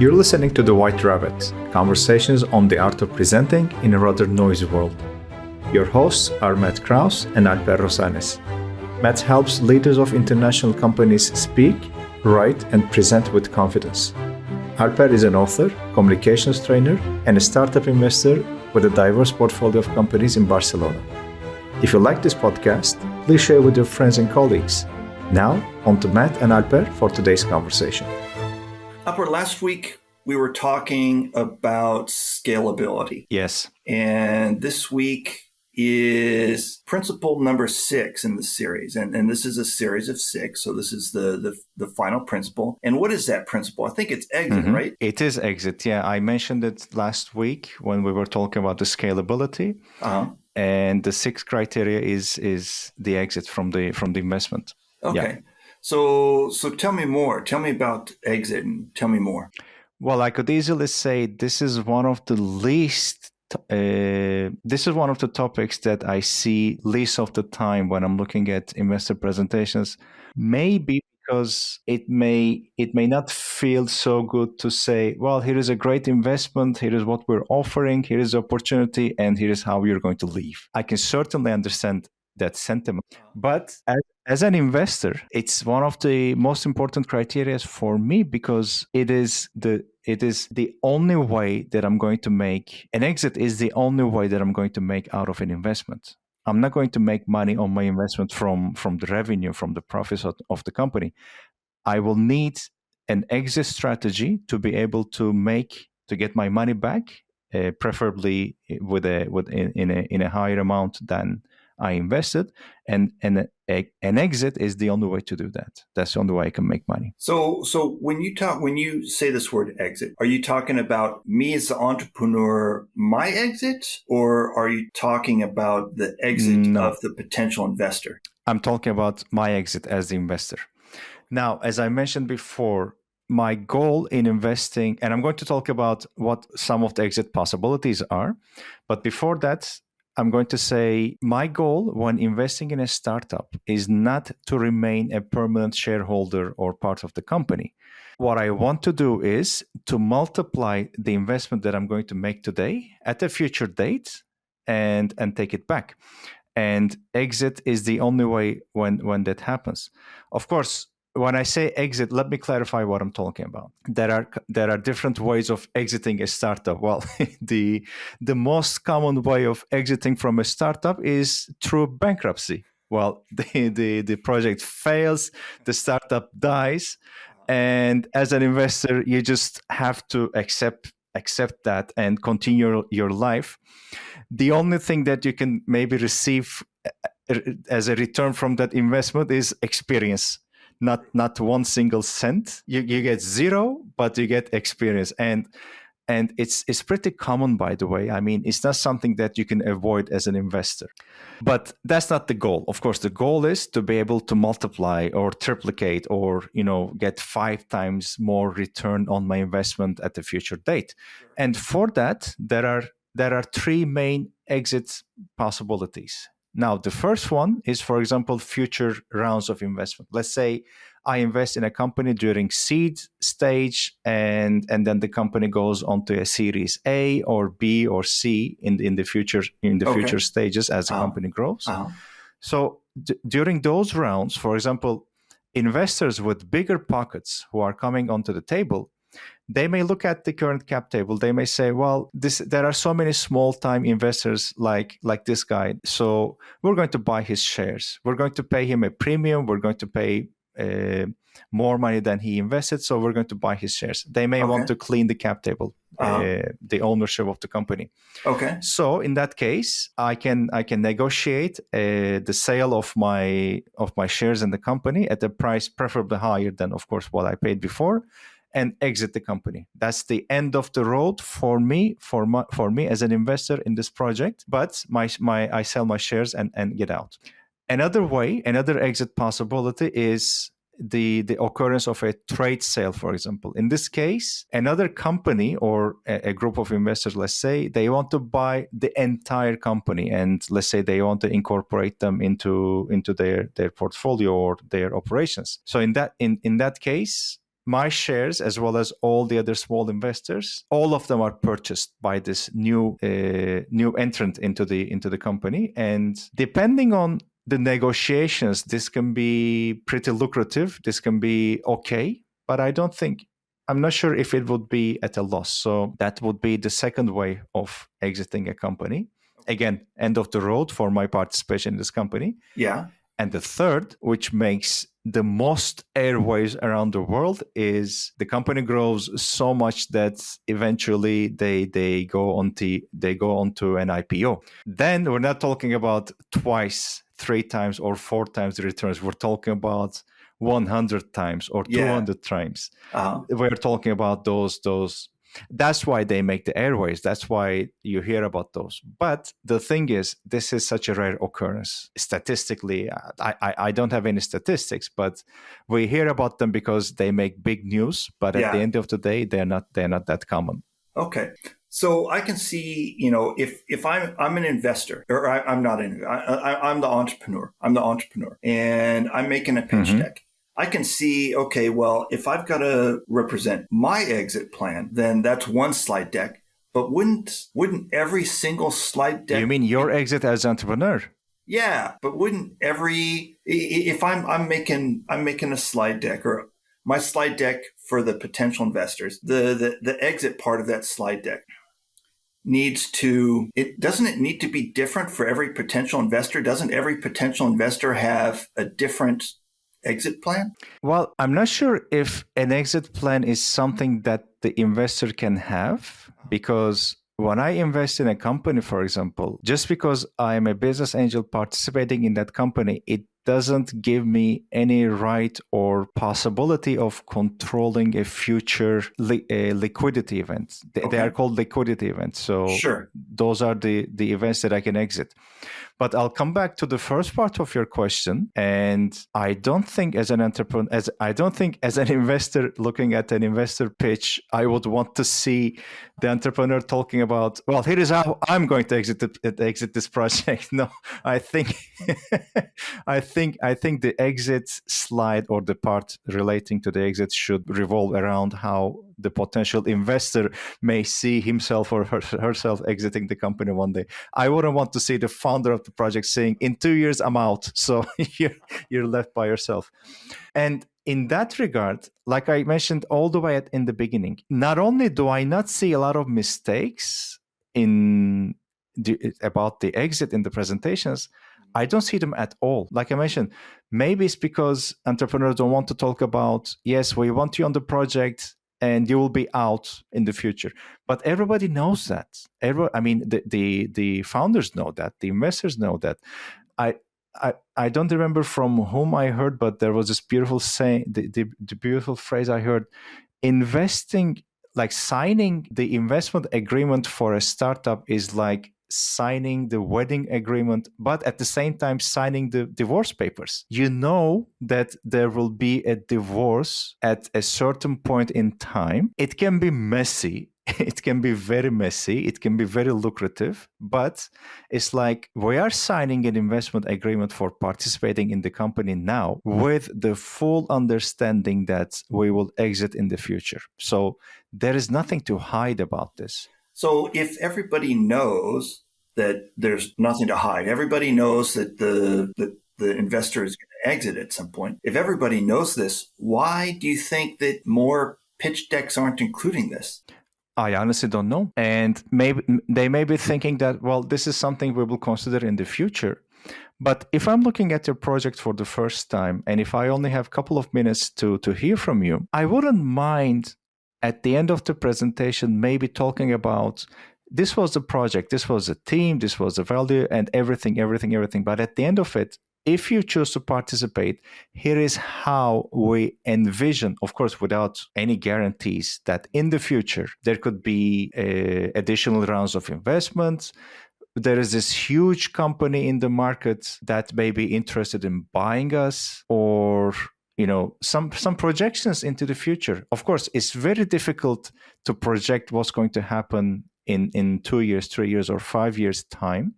You're listening to The White Rabbit, conversations on the art of presenting in a rather noisy world. Your hosts are Matt Krause and Alper Rozanes. Matt helps leaders of international companies speak, write, and present with confidence. Alper is an author, communications trainer, and a startup investor with a diverse portfolio of companies in Barcelona. If you like this podcast, please share with your friends and colleagues. Now, on to Matt and Alper for today's conversation. Alper, last week we were talking about scalability. Yes. And this week is principle number 6 in the series. And this is a series of 6. So this is the final principle. And what is that principle? I think it's exit, right? It is exit. Yeah. I mentioned it last week when we were talking about the scalability. And the 6th criteria is the exit from the investment. Okay. Yeah. So tell me more. Tell me about exit and tell me more. Well, I could easily say this is one of the topics that I see least of the time when I'm looking at investor presentations. Maybe because it may not feel so good to say, well, here is a great investment, here is what we're offering, here is the opportunity, and here is how you're going to leave. I can certainly understand that sentiment. But as an investor, it's one of the most important criteria for me because it is the only way that I'm going to make an exit is the only way that I'm going to make out of an investment. I'm not going to make money on my investment from the revenue, from the profits of the company. I will need an exit strategy to be able to get my money back, preferably in a higher amount than I invested, and an exit is the only way to do that. That's the only way I can make money. So when you say this word exit, are you talking about me as the entrepreneur, my exit, or are you talking about the exit of the potential investor? I'm talking about my exit as the investor. Now, as I mentioned before, my goal in investing, and I'm going to talk about what some of the exit possibilities are, but before that, I'm going to say my goal when investing in a startup is not to remain a permanent shareholder or part of the company. What I want to do is to multiply the investment that I'm going to make today at a future date and take it back. And exit is the only way when that happens. Of course, when I say exit, let me clarify what I'm talking about. There are different ways of exiting a startup. Well, the most common way of exiting from a startup is through bankruptcy. Well, the project fails, the startup dies, and as an investor, you just have to accept that and continue your life. The only thing that you can maybe receive as a return from that investment is experience. Not one single cent. You get zero, but you get experience, and it's pretty common, by the way. I mean, it's not something that you can avoid as an investor. But that's not the goal. Of course, the goal is to be able to multiply or triplicate or get 5 times more return on my investment at a future date. And for that, there are 3 main exit possibilities. Now, the first one is, for example, future rounds of investment. Let's say I invest in a company during seed stage, and then the company goes on to a series A or B or C in the future future stages as the company grows. So during those rounds, for example, investors with bigger pockets who are coming onto the table, they may look at the current cap table. They may say, well, there are so many small-time investors like this guy, so we're going to buy his shares. We're going to pay him a premium. We're going to pay more money than he invested, so we're going to buy his shares. They may want to clean the cap table, the ownership of the company. Okay. So in that case, I can negotiate the sale of my shares in the company at a price preferably higher than, of course, what I paid before, and exit the company. That's the end of the road for me as an investor in this project. But I sell my shares and get out. Another exit possibility is the occurrence of a trade sale, for example. In this case, another company or a group of investors, let's say, they want to buy the entire company, and let's say they want to incorporate them into their portfolio or their operations. So in that case, my shares, as well as all the other small investors, all of them are purchased by this new entrant into the company. And depending on the negotiations, this can be pretty lucrative. This can be okay, but I'm not sure if it would be at a loss. So that would be the second way of exiting a company. Again, end of the road for my participation in this company. Yeah. And the third, which makes the most airwaves around the world, is the company grows so much that eventually they go onto an IPO. Then we're not talking about twice, 3 times, or 4 times the returns. We're talking about 100 times or 200 times. We're talking about those. That's why they make the airways. That's why you hear about those. But the thing is, this is such a rare occurrence. Statistically, I don't have any statistics, but we hear about them because they make big news. But at the end of the day, they're not that common. Okay. So I can see, if I'm an investor, or I'm not I'm the entrepreneur, and I'm making a pitch deck. I can see, okay, well, if I've got to represent my exit plan, then that's one slide deck. But wouldn't every single slide deck? You mean your exit as entrepreneur? Yeah, but wouldn't if I'm making a slide deck, or my slide deck for the potential investors, the exit part of that slide deck doesn't it need to be different for every potential investor? Doesn't every potential investor have a different exit plan? Well, I'm not sure if an exit plan is something that the investor can have, because when I invest in a company, for example, just because I am a business angel participating in that company, it doesn't give me any right or possibility of controlling a future liquidity event. They are called liquidity events. So those are the events that I can exit. But I'll come back to the first part of your question. And I don't think as an entrepreneur, as an investor looking at an investor pitch, I would want to see the entrepreneur talking about, well, here is how I'm going to exit this project. No, I think the exit slide, or the part relating to the exit, should revolve around how the potential investor may see himself or herself exiting the company one day. I wouldn't want to see the founder of the project saying, in 2 years, I'm out. So you're left by yourself. And in that regard, like I mentioned all the way in the beginning, not only do I not see a lot of mistakes about the exit in the presentations, I don't see them at all. Like I mentioned, maybe it's because entrepreneurs don't want to talk about, yes, we want you on the project and you will be out in the future. But everybody knows that. The founders know that. The investors know that. I don't remember from whom I heard, but there was this beautiful saying, the beautiful phrase I heard: investing, like signing the investment agreement for a startup, is like signing the wedding agreement, but at the same time signing the divorce papers. You know that there will be a divorce at a certain point in time. It can be messy. It can be very messy. It can be very lucrative, but it's like we are signing an investment agreement for participating in the company now with the full understanding that we will exit in the future. So there is nothing to hide about this. So if everybody knows that there's nothing to hide, everybody knows that the investor is going to exit at some point. If everybody knows this, why do you think that more pitch decks aren't including this? I honestly don't know. And maybe they may be thinking that, well, this is something we will consider in the future. But if I'm looking at your project for the first time, and if I only have a couple of minutes to hear from you, I wouldn't mind at the end of the presentation maybe talking about, this was the project, this was the team, this was the value, and everything. But at the end of it, if you choose to participate, here is how we envision, of course, without any guarantees, that in the future there could be additional rounds of investments. There is this huge company in the market that may be interested in buying us, or some projections into the future. Of course, it's very difficult to project what's going to happen in 2 years, 3 years, or 5 years time.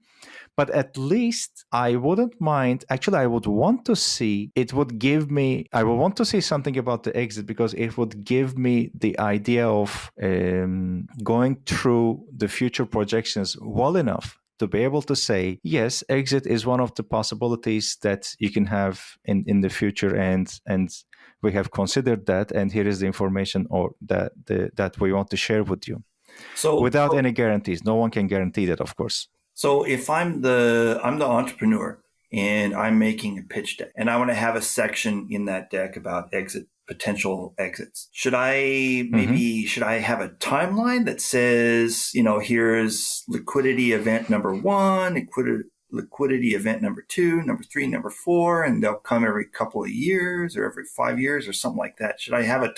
But at least I wouldn't mind. Actually, I would want to see, I would want to see something about the exit, because it would give me the idea of going through the future projections well enough to be able to say, yes, exit is one of the possibilities that you can have in the future. And we have considered that. And here is the information that we want to share with you. So without any guarantees. No one can guarantee that, of course. So if I'm the entrepreneur and I'm making a pitch deck and I want to have a section in that deck about potential exits, should I have a timeline that says, here's liquidity event number 1, liquidity event number 2, number 3, number 4, and they'll come every couple of years or every 5 years or something like that? Should I have a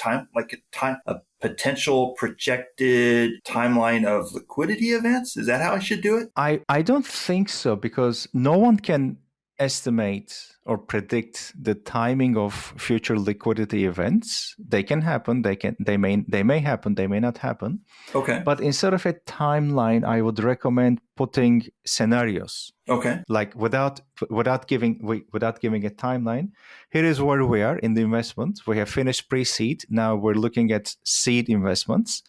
potential projected timeline of liquidity events? Is that how I should do it? I don't think so, because no one can estimate or predict the timing of future liquidity events. They can happen. They may happen. They may not happen. Okay. But instead of a timeline, I would recommend putting scenarios. Okay. Like without giving a timeline. Here is where we are in the investment. We have finished pre-seed. Now we're looking at seed investments.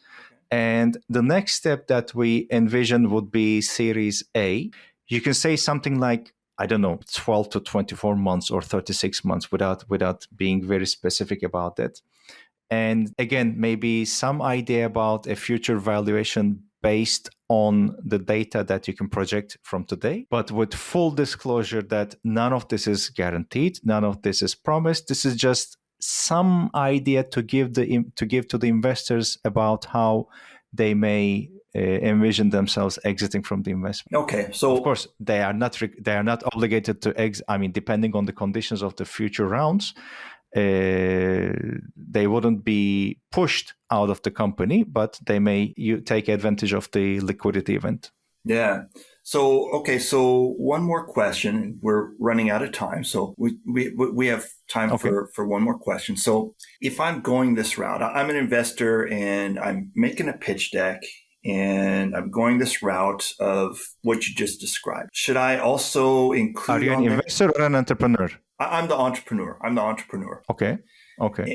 And the next step that we envision would be Series A. You can say something like, I don't know, 12 to 24 months or 36 months without being very specific about it. And again, maybe some idea about a future valuation based on the data that you can project from today, but with full disclosure that none of this is guaranteed, none of this is promised. This is just some idea to give to the investors about how they may envision themselves exiting from the investment. Okay, so of course they are not obligated to exit. I mean, depending on the conditions of the future rounds, they wouldn't be pushed out of the company, but they may take advantage of the liquidity event. Yeah. So, okay. So one more question. We're running out of time. So we have time for one more question. So if I'm going this route, I'm an investor and I'm making a pitch deck and I'm going this route of what you just described. Should I also include? Are you an investor or an entrepreneur? I'm the entrepreneur. Okay.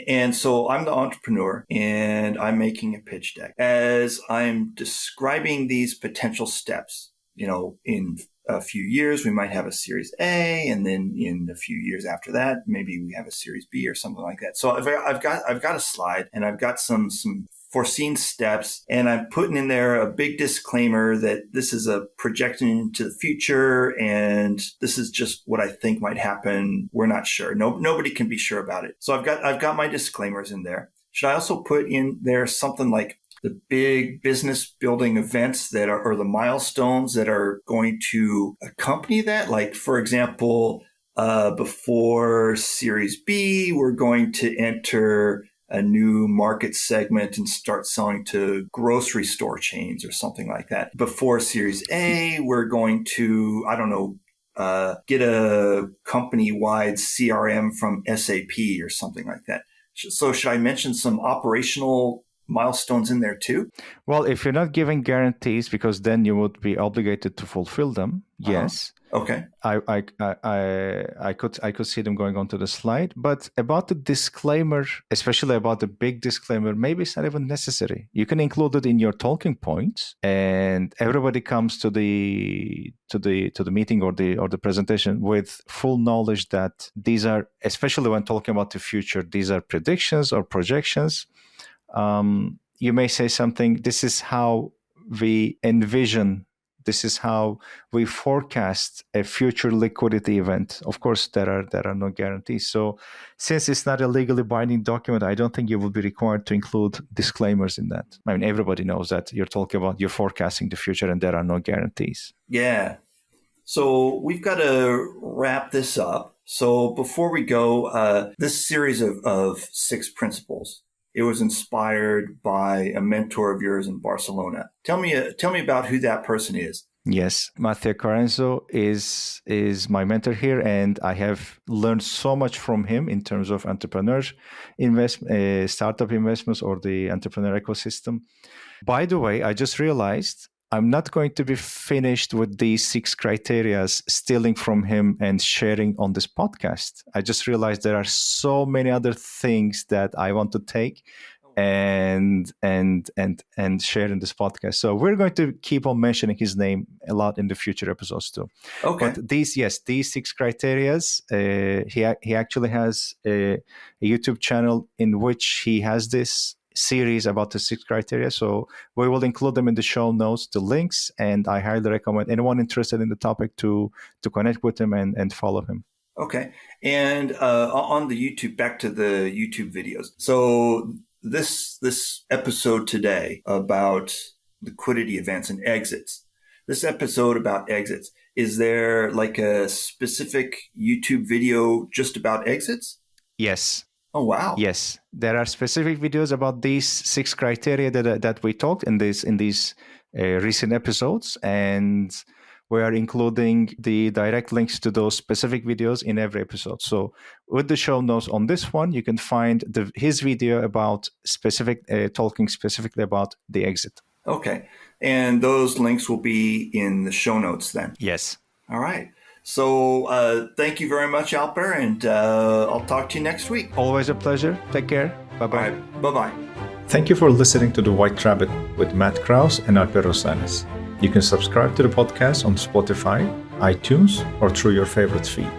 And so I'm the entrepreneur and I'm making a pitch deck. As I'm describing these potential steps, in a few years, we might have a Series A, and then in a few years after that, maybe we have a Series B or something like that. So I've got a slide and I've got some foreseen steps, and I'm putting in there a big disclaimer that this is a projection into the future and this is just what I think might happen. We're not sure. Nobody can be sure about it. So I've got my disclaimers in there. Should I also put in there something like the big business building events or the milestones that are going to accompany that? Like, for example, before Series B, we're going to enter a new market segment and start selling to grocery store chains or something like that. Before Series A, we're going to, get a company-wide CRM from SAP or something like that. So should I mention some operational milestones in there too? Well, if you're not giving guarantees, because then you would be obligated to fulfill them. Yes. Okay. I could see them going onto the slide, but about the disclaimer, especially about the big disclaimer, maybe it's not even necessary. You can include it in your talking points, and everybody comes to the meeting or the presentation with full knowledge that these are, especially when talking about the future, these are predictions or projections. You may say something, this is how we envision, this is how we forecast a future liquidity event. Of course, there are no guarantees. So since it's not a legally binding document, I don't think you will be required to include disclaimers in that. I mean, everybody knows that you're forecasting the future and there are no guarantees. Yeah. So we've got to wrap this up. So before we go, this series of 6 principles, it was inspired by a mentor of yours in Barcelona. Tell me about who that person is. Yes, Mathieu is my mentor here, and I have learned so much from him in terms of startup investments or the entrepreneur ecosystem. By the way, I just realized I'm not going to be finished with these 6 criteria, stealing from him and sharing on this podcast. I just realized there are so many other things that I want to take and share in this podcast. So we're going to keep on mentioning his name a lot in the future episodes too. Okay. But these 6 criteria, he actually has a YouTube channel in which he has this series about the 6 criteria. So we will include them in the show notes, the links, and I highly recommend anyone interested in the topic to connect with him and follow him. Okay. And on the YouTube, back to the YouTube videos. So this episode today about liquidity events and exits, this episode about exits, is there like a specific YouTube video just about exits? Yes. Oh, wow. Yes. There are specific videos about these 6 criteria that we talked in these recent episodes, and we are including the direct links to those specific videos in every episode. So with the show notes on this one, you can find his video about talking specifically about the exit. Okay. And those links will be in the show notes then? Yes. All right. So thank you very much, Alper, and I'll talk to you next week. Always a pleasure. Take care. Bye-bye. All right. Bye-bye. Thank you for listening to The White Rabbit with Matt Krause and Alper Rozanes. You can subscribe to the podcast on Spotify, iTunes, or through your favorite feed.